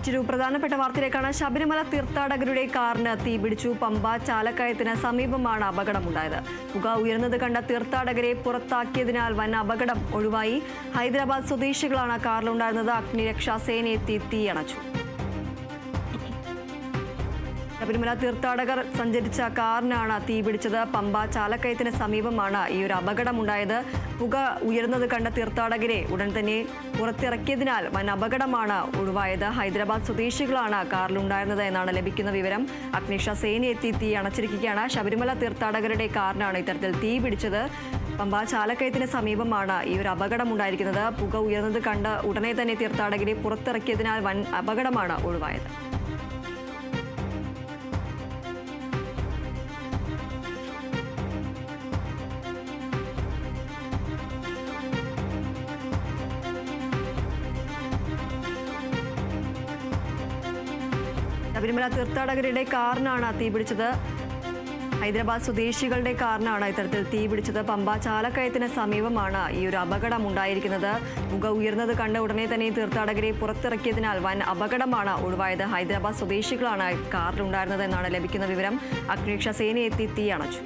മറ്റൊരു പ്രധാനപ്പെട്ട വാർത്തയിലേക്കാണ്. ശബരിമല തീർത്ഥാടകരുടെ കാറിന് തീപിടിച്ചു. പമ്പ ചാലക്കയത്തിന് സമീപമാണ് അപകടമുണ്ടായത്. പുക ഉയർന്നത് കണ്ട തീർത്ഥാടകരെ പുറത്താക്കിയതിനാൽ വൻ അപകടം ഒഴിവായി. ഹൈദരാബാദ് സ്വദേശികളാണ് കാറിലുണ്ടായിരുന്നത്. അഗ്നിരക്ഷാസേന എത്തി തീയണച്ചു. ശബരിമല തീർത്ഥാടകർ സഞ്ചരിച്ച കാറിനാണ് തീപിടിച്ചത്. പമ്പ ചാലക്കയത്തിന് സമീപമാണ് ഈ ഒരു അപകടമുണ്ടായത്. പുക ഉയർന്നത് കണ്ട തീർത്ഥാടകരെ ഉടൻ തന്നെ പുറത്തിറക്കിയതിനാൽ വൻ അപകടമാണ് ഒഴിവായത്. ഹൈദരാബാദ് സ്വദേശികളാണ് കാറിലുണ്ടായിരുന്നത് എന്നാണ് ലഭിക്കുന്ന വിവരം. അഗ്നിരക്ഷാസേന എത്തി തീ അണച്ചിരിക്കുകയാണ്. ശബരിമല തീർത്ഥാടകരുടെ കാറിനാണ് ഇത്തരത്തിൽ തീ പിടിച്ചത്. പമ്പ ചാലക്കയത്തിന് സമീപമാണ് ഈ ഒരു അപകടമുണ്ടായിരിക്കുന്നത്. പുക ഉയർന്നത് കണ്ട് ഉടനെ തന്നെ തീർത്ഥാടകരെ പുറത്തിറക്കിയതിനാൽ വൻ അപകടമാണ് ഒഴിവായത്. ശബരിമല തീർത്ഥാടകരുടെ കാറിനാണ് തീപിടിച്ചത്. ഹൈദരാബാദ് സ്വദേശികളുടെ കാറിനാണ് ഇത്തരത്തിൽ തീപിടിച്ചത്. പമ്പ ചാലക്കയത്തിന് സമീപമാണ് ഈ ഒരു അപകടം ഉണ്ടായിരിക്കുന്നത്. പുക ഉയർന്നത് കണ്ട് ഉടനെ തന്നെ തീർത്ഥാടകരെ പുറത്തിറക്കിയതിനാൽ വൻ അപകടമാണ് ഒഴിവായത്. ഹൈദരാബാദ് സ്വദേശികളാണ് കാറിലുണ്ടായിരുന്നത് എന്നാണ് ലഭിക്കുന്ന വിവരം. അഗ്നിരക്ഷാസേന എത്തി തീ അണച്ചു.